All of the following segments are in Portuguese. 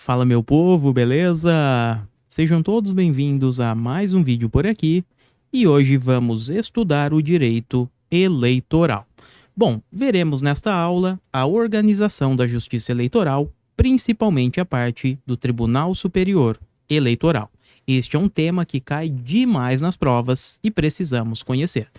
Fala meu povo, beleza? Sejam todos bem-vindos a mais um vídeo por aqui e hoje vamos estudar o direito eleitoral. Bom, veremos nesta aula a organização da Justiça Eleitoral, principalmente a parte do Tribunal Superior Eleitoral. Este é um tema que cai demais nas provas e precisamos conhecer.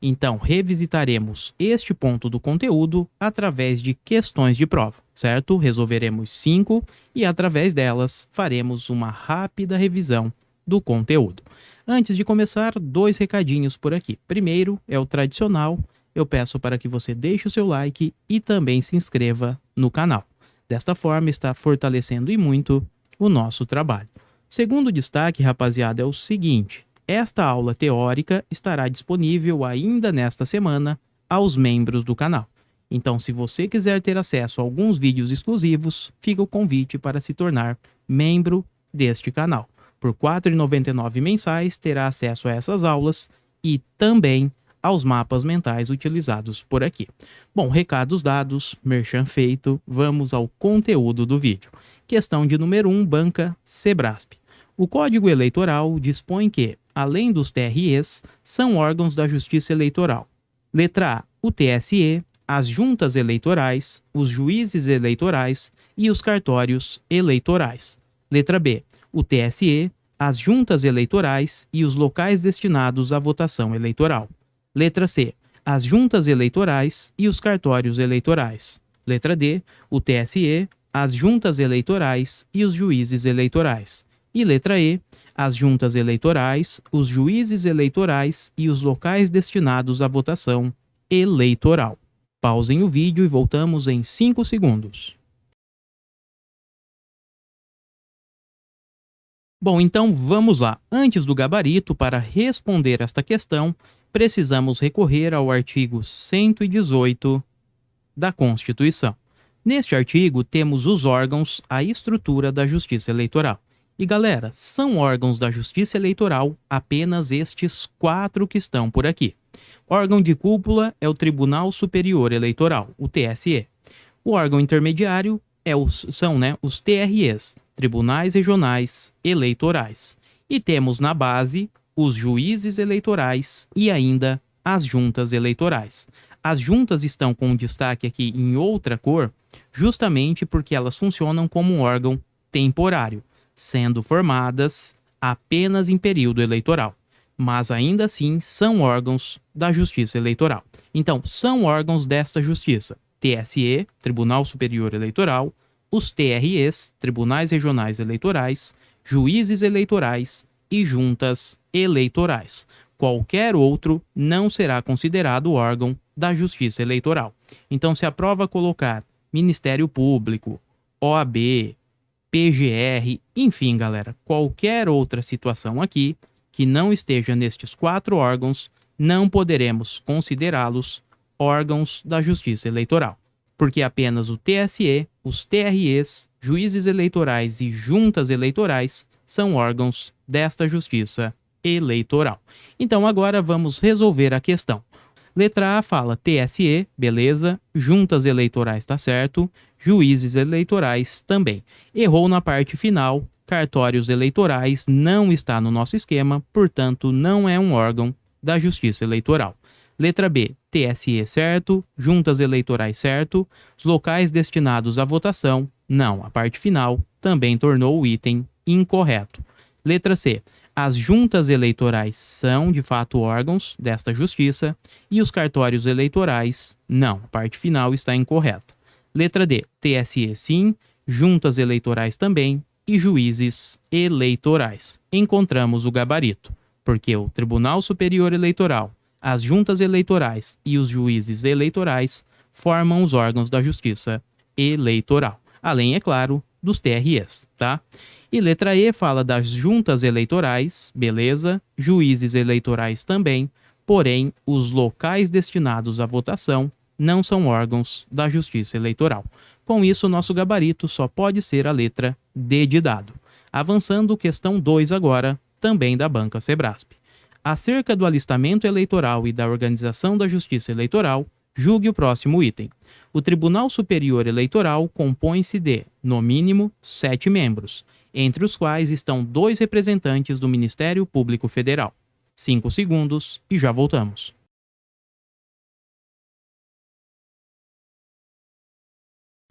Então, revisitaremos este ponto do conteúdo através de questões de prova, certo? Resolveremos 5 e, através delas, faremos uma rápida revisão do conteúdo. Antes de começar, 2 recadinhos por aqui. Primeiro, é o tradicional, eu peço para que você deixe o seu like e também se inscreva no canal. Desta forma, está fortalecendo e muito o nosso trabalho. Segundo destaque, rapaziada, é o seguinte: esta aula teórica estará disponível ainda nesta semana aos membros do canal. Então, se você quiser ter acesso a alguns vídeos exclusivos, fica o convite para se tornar membro deste canal. Por R$ 4,99 mensais, terá acesso a essas aulas e também aos mapas mentais utilizados por aqui. Bom, recados dados, merchan feito, vamos ao conteúdo do vídeo. Questão de número 1, banca Sebrasp. O Código Eleitoral dispõe que, além dos TREs, são órgãos da Justiça Eleitoral. Letra A, o TSE, as juntas eleitorais, os juízes eleitorais e os cartórios eleitorais. Letra B, o TSE, as juntas eleitorais e os locais destinados à votação eleitoral. Letra C, as juntas eleitorais e os cartórios eleitorais. Letra D, o TSE, as juntas eleitorais e os juízes eleitorais. E letra E, as juntas eleitorais, os juízes eleitorais e os locais destinados à votação eleitoral. Pausem o vídeo e voltamos em 5 segundos. Bom, então vamos lá. Antes do gabarito, para responder esta questão, precisamos recorrer ao artigo 118 da Constituição. Neste artigo, temos os órgãos, a estrutura da Justiça Eleitoral. E galera, são órgãos da Justiça Eleitoral apenas estes 4 que estão por aqui. Órgão de cúpula é o Tribunal Superior Eleitoral, o TSE. O órgão intermediário são os TREs, Tribunais Regionais Eleitorais. E temos na base os juízes eleitorais e ainda as juntas eleitorais. As juntas estão com destaque aqui em outra cor, justamente porque elas funcionam como um órgão temporário, sendo formadas apenas em período eleitoral, mas ainda assim são órgãos da Justiça Eleitoral. Então, são órgãos desta Justiça: TSE, Tribunal Superior Eleitoral, os TREs, Tribunais Regionais Eleitorais, juízes eleitorais e juntas eleitorais. Qualquer outro não será considerado órgão da Justiça Eleitoral. Então, se a prova colocar Ministério Público, OAB, PGR, enfim, galera, qualquer outra situação aqui que não esteja nestes 4 órgãos, não poderemos considerá-los órgãos da Justiça Eleitoral, porque apenas o TSE, os TREs, juízes eleitorais e juntas eleitorais são órgãos desta Justiça Eleitoral. Então agora vamos resolver a questão. Letra A fala TSE, beleza, juntas eleitorais tá certo, juízes eleitorais também. Errou na parte final, cartórios eleitorais não está no nosso esquema, portanto não é um órgão da Justiça Eleitoral. Letra B, TSE certo, juntas eleitorais certo, os locais destinados à votação, não, a parte final também tornou o item incorreto. Letra C, as juntas eleitorais são, de fato, órgãos desta justiça e os cartórios eleitorais, não. A parte final está incorreta. Letra D, TSE sim, juntas eleitorais também e juízes eleitorais. Encontramos o gabarito, porque o Tribunal Superior Eleitoral, as juntas eleitorais e os juízes eleitorais formam os órgãos da justiça eleitoral. Além, é claro, dos TREs, tá? E letra E fala das juntas eleitorais, beleza, juízes eleitorais também, porém, os locais destinados à votação não são órgãos da Justiça Eleitoral. Com isso, nosso gabarito só pode ser a letra D de dado. Avançando, questão 2 agora, também da banca Sebrasp. Acerca do alistamento eleitoral e da organização da Justiça Eleitoral, julgue o próximo item. O Tribunal Superior Eleitoral compõe-se de, no mínimo, 7 membros, entre os quais estão 2 representantes do Ministério Público Federal. 5 segundos e já voltamos.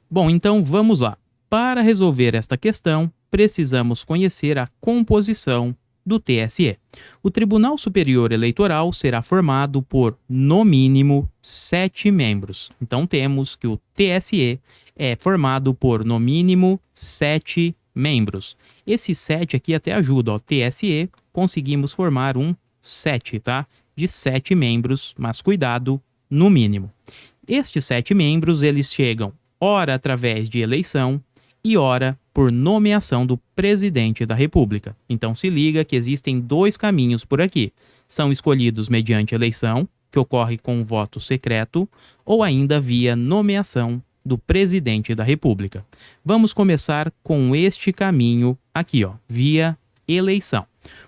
Bom, então vamos lá. Para resolver esta questão, precisamos conhecer a composição do TSE. O Tribunal Superior Eleitoral será formado por, no mínimo, 7 membros. Então temos que o TSE é formado por, no mínimo, 7 membros. Esse 7 aqui até ajuda, ó. TSE, conseguimos formar um 7, tá? De 7 membros, mas cuidado, no mínimo. Estes 7 membros, eles chegam ora através de eleição e ora por nomeação do presidente da República. Então se liga que existem 2 caminhos por aqui. São escolhidos mediante eleição, que ocorre com voto secreto, ou ainda via nomeação do presidente da República. Vamos começar com este caminho aqui, ó, via eleição.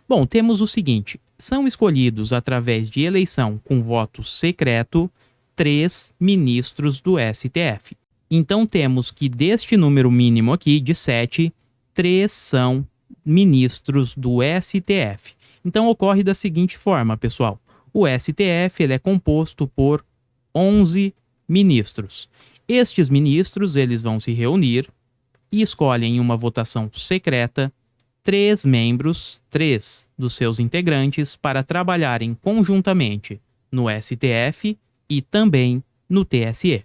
Bom, temos o seguinte: são escolhidos através de eleição com voto secreto 3 ministros do STF. Então temos que deste número mínimo aqui, de 7, 3 são ministros do STF. Então ocorre da seguinte forma, pessoal. O STF ele é composto por 11 ministros. Estes ministros eles vão se reunir e escolhem em uma votação secreta 3 membros, 3 dos seus integrantes, para trabalharem conjuntamente no STF e também no TSE.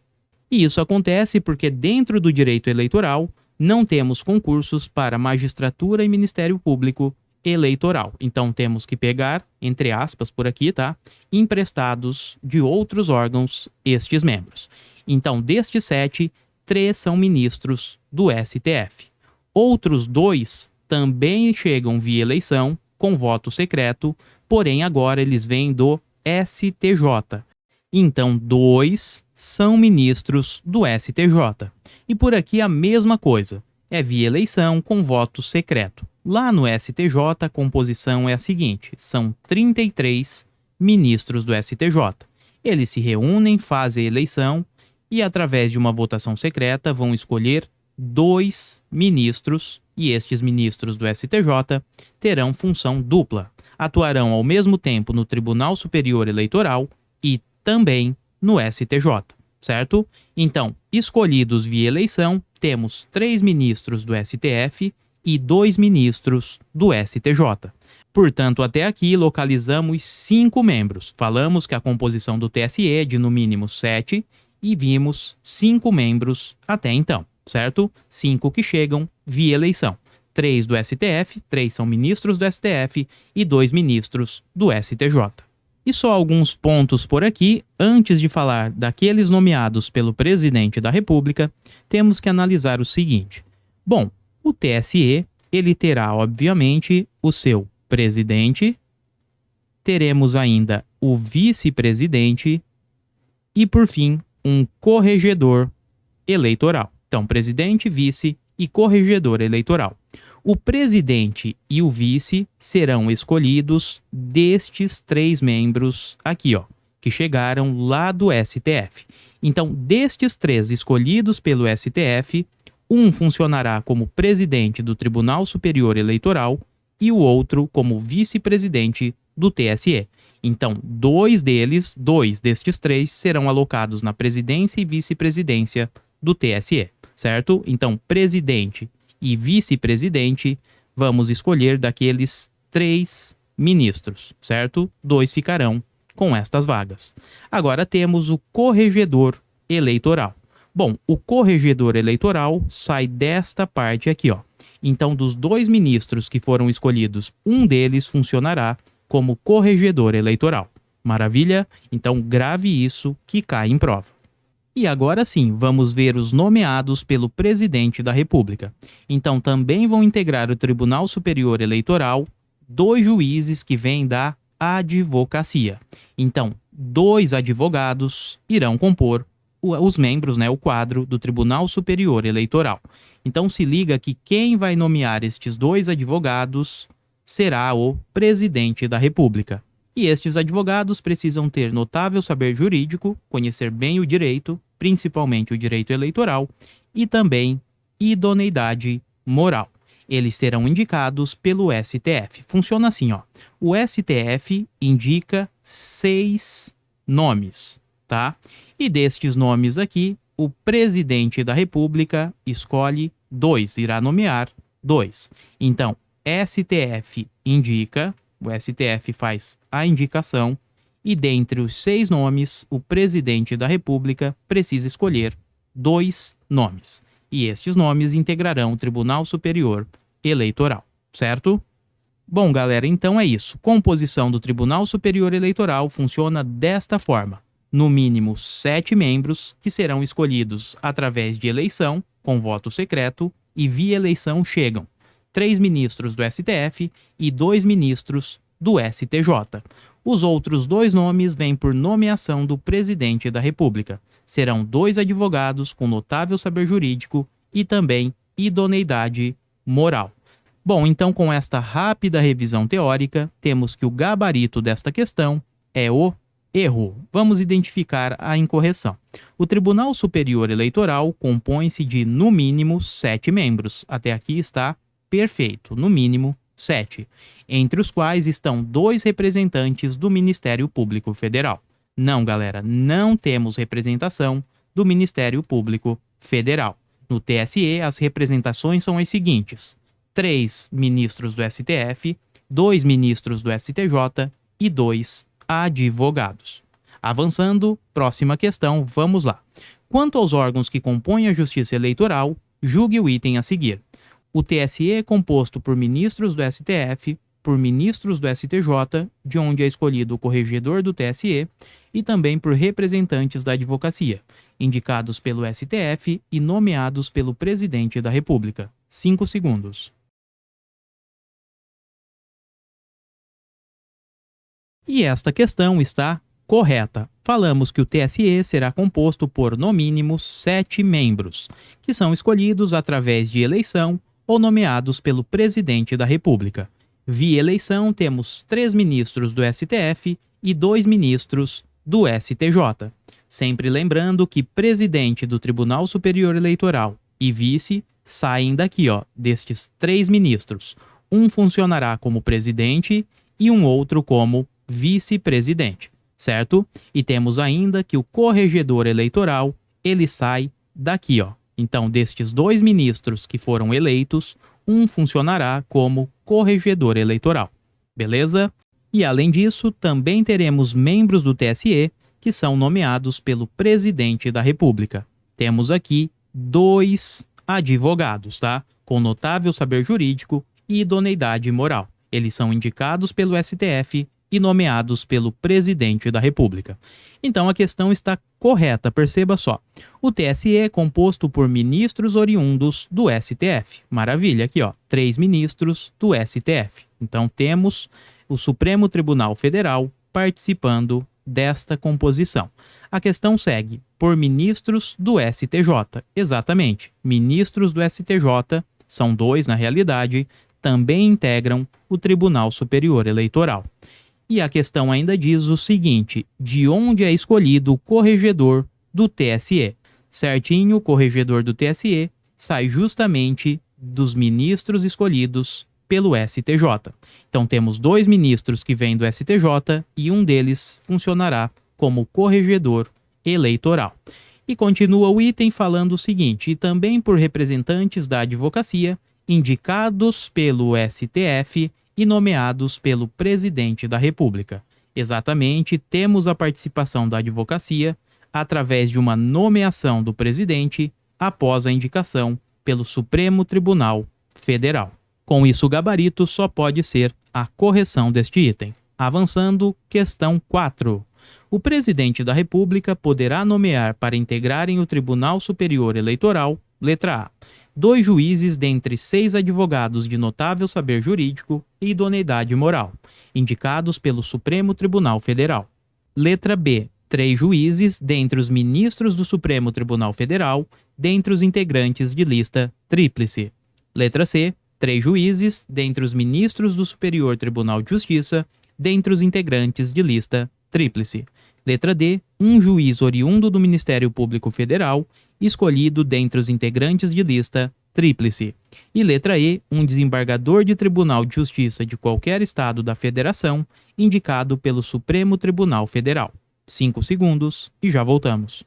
E isso acontece porque dentro do direito eleitoral não temos concursos para magistratura e Ministério Público Eleitoral. Então temos que pegar, entre aspas por aqui, tá? Emprestados de outros órgãos estes membros. Então destes 7, 3 são ministros do STF. Outros 2 também chegam via eleição com voto secreto, porém agora eles vêm do STJ. Então 2 são ministros do STJ. E por aqui a mesma coisa, é via eleição com voto secreto. Lá no STJ a composição é a seguinte, são 33 ministros do STJ. Eles se reúnem, fazem a eleição e através de uma votação secreta vão escolher 2 ministros, e estes ministros do STJ terão função dupla. Atuarão ao mesmo tempo no Tribunal Superior Eleitoral e também no STJ, certo? Então, escolhidos via eleição, temos 3 ministros do STF e 2 ministros do STJ. Portanto, até aqui localizamos 5 membros. Falamos que a composição do TSE é de no mínimo 7 e vimos 5 membros até então, certo? 5 que chegam via eleição. 3 do STF, 3 são ministros do STF e 2 ministros do STJ. E só alguns pontos por aqui, antes de falar daqueles nomeados pelo presidente da República, temos que analisar o seguinte. Bom, o TSE, ele terá, obviamente, o seu presidente, teremos ainda o vice-presidente e, por fim, um corregedor eleitoral. Então, presidente, vice e corregedor eleitoral. O presidente e o vice serão escolhidos destes 3 membros aqui, ó, que chegaram lá do STF. Então, destes 3 escolhidos pelo STF, um funcionará como presidente do Tribunal Superior Eleitoral e o outro como vice-presidente do TSE. Então, 2 destes 3, serão alocados na presidência e vice-presidência do TSE, certo? Então, presidente e vice-presidente, vamos escolher daqueles 3 ministros, certo? 2 ficarão com estas vagas. Agora temos o corregedor eleitoral. Bom, o corregedor eleitoral sai desta parte aqui, ó. Então, dos 2 ministros que foram escolhidos, um deles funcionará como corregedor eleitoral. Maravilha? Então, grave isso que cai em prova. E agora sim, vamos ver os nomeados pelo presidente da República. Então, também vão integrar o Tribunal Superior Eleitoral 2 juízes que vêm da advocacia. Então, 2 advogados irão compor os membros, o quadro do Tribunal Superior Eleitoral. Então, se liga que quem vai nomear estes 2 advogados será o presidente da República. E estes advogados precisam ter notável saber jurídico, conhecer bem o direito principalmente o direito eleitoral, e também idoneidade moral. Eles serão indicados pelo STF. Funciona assim, ó. O STF indica 6 nomes, tá? E destes nomes aqui, o presidente da República escolhe 2, irá nomear 2. Então, STF indica, o STF faz a indicação, e dentre os 6 nomes, o presidente da República precisa escolher 2 nomes. E estes nomes integrarão o Tribunal Superior Eleitoral, certo? Bom, galera, então é isso. Composição do Tribunal Superior Eleitoral funciona desta forma. No mínimo 7 membros, que serão escolhidos através de eleição, com voto secreto, e via eleição chegam 3 ministros do STF e 2 ministros do STJ. Os outros 2 nomes vêm por nomeação do presidente da República. Serão 2 advogados com notável saber jurídico e também idoneidade moral. Bom, então com esta rápida revisão teórica, temos que o gabarito desta questão é o erro. Vamos identificar a incorreção. O Tribunal Superior Eleitoral compõe-se de, no mínimo, 7 membros. Até aqui está perfeito, no mínimo 7, entre os quais estão 2 representantes do Ministério Público Federal. Não, galera, não temos representação do Ministério Público Federal. No TSE, as representações são as seguintes: 3 ministros do STF, 2 ministros do STJ e 2 advogados. Avançando, próxima questão, vamos lá. Quanto aos órgãos que compõem a Justiça Eleitoral, julgue o item a seguir. O TSE é composto por ministros do STF, por ministros do STJ, de onde é escolhido o corregedor do TSE, e também por representantes da advocacia, indicados pelo STF e nomeados pelo presidente da República. 5 segundos. E esta questão está correta. Falamos que o TSE será composto por, no mínimo, 7 membros, que são escolhidos através de eleição ou nomeados pelo presidente da República. Via eleição, temos 3 ministros do STF e 2 ministros do STJ. Sempre lembrando que presidente do Tribunal Superior Eleitoral e vice saem daqui, ó, destes 3 ministros. Um funcionará como presidente e um outro como vice-presidente, certo? E temos ainda que o corregedor eleitoral, ele sai daqui, ó. Então, destes 2 ministros que foram eleitos, um funcionará como corregedor eleitoral, beleza? E além disso, também teremos membros do TSE que são nomeados pelo presidente da República. Temos aqui 2 advogados, tá? Com notável saber jurídico e idoneidade moral. Eles são indicados pelo STF e nomeados pelo presidente da República. Então a questão está correta, perceba só. O TSE é composto por ministros oriundos do STF. Maravilha, aqui ó, 3 ministros do STF. Então temos o Supremo Tribunal Federal participando desta composição. A questão segue, por ministros do STJ. Exatamente, ministros do STJ, são 2 na realidade, também integram o Tribunal Superior Eleitoral. E a questão ainda diz o seguinte: de onde é escolhido o corregedor do TSE? Certinho, o corregedor do TSE sai justamente dos ministros escolhidos pelo STJ. Então temos 2 ministros que vêm do STJ e um deles funcionará como corregedor eleitoral. E continua o item falando o seguinte: e também por representantes da advocacia, indicados pelo STF e nomeados pelo presidente da República. Exatamente, temos a participação da advocacia através de uma nomeação do presidente após a indicação pelo Supremo Tribunal Federal. Com isso, o gabarito só pode ser a correção deste item. Avançando, questão 4. O presidente da República poderá nomear para integrarem o Tribunal Superior Eleitoral, letra A, 2 juízes dentre 6 advogados de notável saber jurídico e idoneidade moral, indicados pelo Supremo Tribunal Federal. Letra B, 3 juízes dentre os ministros do Supremo Tribunal Federal, dentre os integrantes de lista tríplice. Letra C, 3 juízes dentre os ministros do Superior Tribunal de Justiça, dentre os integrantes de lista tríplice. Letra D, um juiz oriundo do Ministério Público Federal, escolhido dentre os integrantes de lista tríplice. E letra E, um desembargador de Tribunal de Justiça de qualquer estado da Federação, indicado pelo Supremo Tribunal Federal. 5 segundos e já voltamos.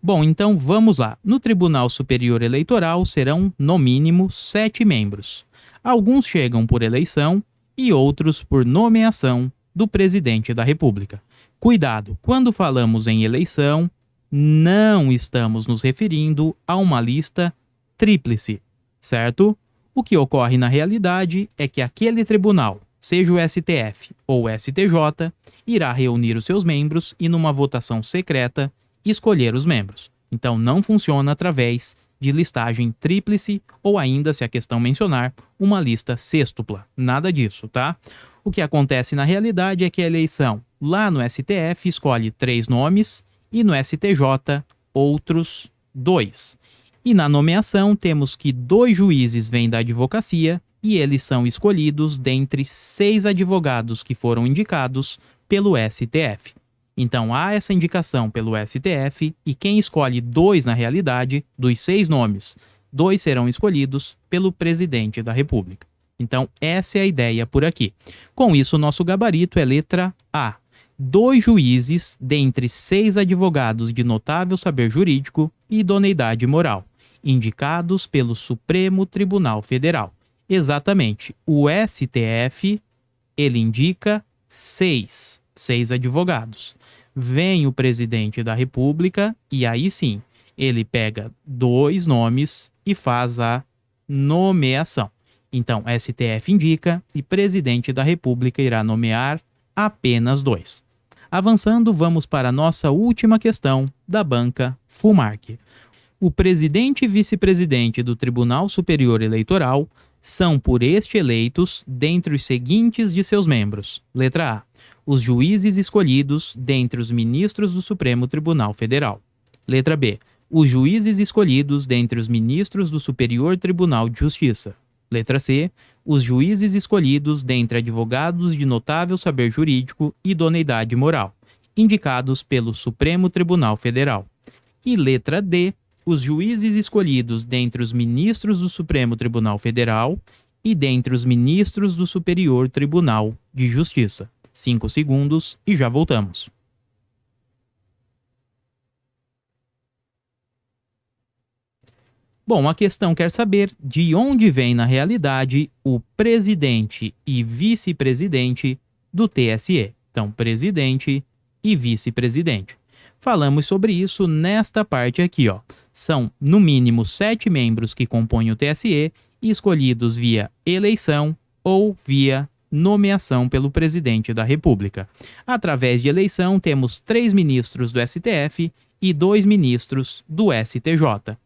Bom, então vamos lá. No Tribunal Superior Eleitoral serão, no mínimo, 7 membros. Alguns chegam por eleição e outros por nomeação do Presidente da República. Cuidado, quando falamos em eleição, não estamos nos referindo a uma lista tríplice, certo? O que ocorre na realidade é que aquele tribunal, seja o STF ou o STJ, irá reunir os seus membros e, numa votação secreta, escolher os membros. Então não funciona através de listagem tríplice ou ainda, se a questão mencionar, uma lista sêxtupla. Nada disso, tá? O que acontece na realidade é que a eleição lá no STF escolhe 3 nomes e no STJ outros 2. E na nomeação temos que 2 juízes vêm da advocacia e eles são escolhidos dentre 6 advogados que foram indicados pelo STF. Então há essa indicação pelo STF e quem escolhe 2 na realidade, dos 6 nomes, 2 serão escolhidos pelo Presidente da República. Então essa é a ideia por aqui. Com isso, nosso gabarito é letra A. 2 juízes dentre 6 advogados de notável saber jurídico e idoneidade moral, indicados pelo Supremo Tribunal Federal. Exatamente, o STF, ele indica 6 advogados. Vem o Presidente da República e aí sim, ele pega 2 nomes e faz a nomeação. Então, STF indica e Presidente da República irá nomear apenas 2. Avançando, vamos para a nossa última questão da banca FUMARC. O presidente e vice-presidente do Tribunal Superior Eleitoral são por este eleitos dentre os seguintes de seus membros. Letra A. Os juízes escolhidos dentre os ministros do Supremo Tribunal Federal. Letra B. Os juízes escolhidos dentre os ministros do Superior Tribunal de Justiça. Letra C. Os juízes escolhidos dentre advogados de notável saber jurídico e idoneidade moral, indicados pelo Supremo Tribunal Federal. E letra D. Os juízes escolhidos dentre os ministros do Supremo Tribunal Federal e dentre os ministros do Superior Tribunal de Justiça. 5 segundos e já voltamos. Bom, a questão quer saber de onde vem na realidade o presidente e vice-presidente do TSE. Então, presidente e vice-presidente. Falamos sobre isso nesta parte aqui, ó. São, no mínimo, 7 membros que compõem o TSE, escolhidos via eleição ou via nomeação pelo Presidente da República. Através de eleição, temos 3 ministros do STF e 2 ministros do STJ.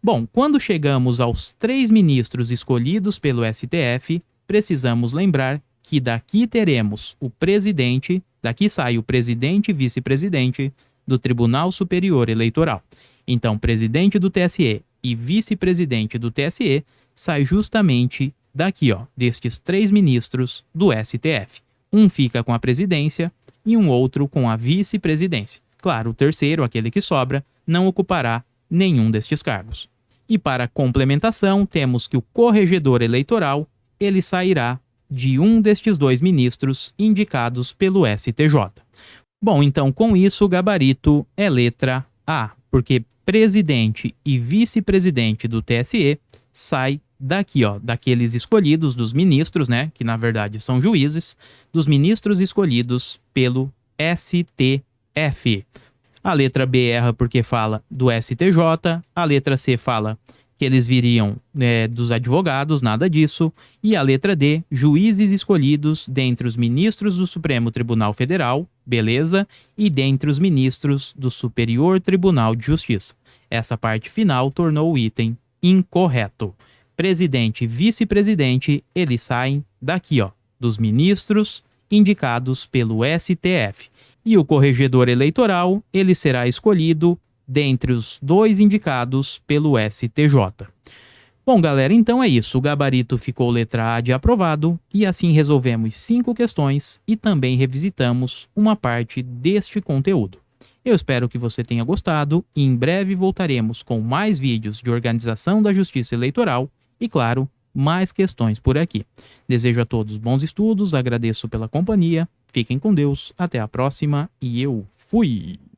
Bom, quando chegamos aos 3 ministros escolhidos pelo STF, precisamos lembrar que daqui teremos o presidente, daqui sai o presidente e vice-presidente do Tribunal Superior Eleitoral. Então, presidente do TSE e vice-presidente do TSE sai justamente daqui, ó, destes 3 ministros do STF. Um fica com a presidência e um outro com a vice-presidência. Claro, o terceiro, aquele que sobra, não ocupará nenhum destes cargos. E para complementação, temos que o corregedor eleitoral, ele sairá de um destes 2 ministros indicados pelo STJ. Bom, então com isso o gabarito é letra A, porque presidente e vice-presidente do TSE sai daqui, ó, daqueles escolhidos dos ministros, né, que na verdade são juízes, dos ministros escolhidos pelo STF. A letra B erra porque fala do STJ, a letra C fala que eles viriam dos advogados, nada disso, e a letra D, juízes escolhidos dentre os ministros do Supremo Tribunal Federal, beleza, e dentre os ministros do Superior Tribunal de Justiça. Essa parte final tornou o item incorreto. Presidente e vice-presidente, eles saem daqui, ó, dos ministros indicados pelo STF. E o corregedor eleitoral, ele será escolhido dentre os 2 indicados pelo STJ. Bom, galera, então é isso. O gabarito ficou letra A de aprovado e assim resolvemos 5 questões e também revisitamos uma parte deste conteúdo. Eu espero que você tenha gostado e em breve voltaremos com mais vídeos de organização da justiça eleitoral e, claro, mais questões por aqui. Desejo a todos bons estudos, agradeço pela companhia, fiquem com Deus, até a próxima e eu fui!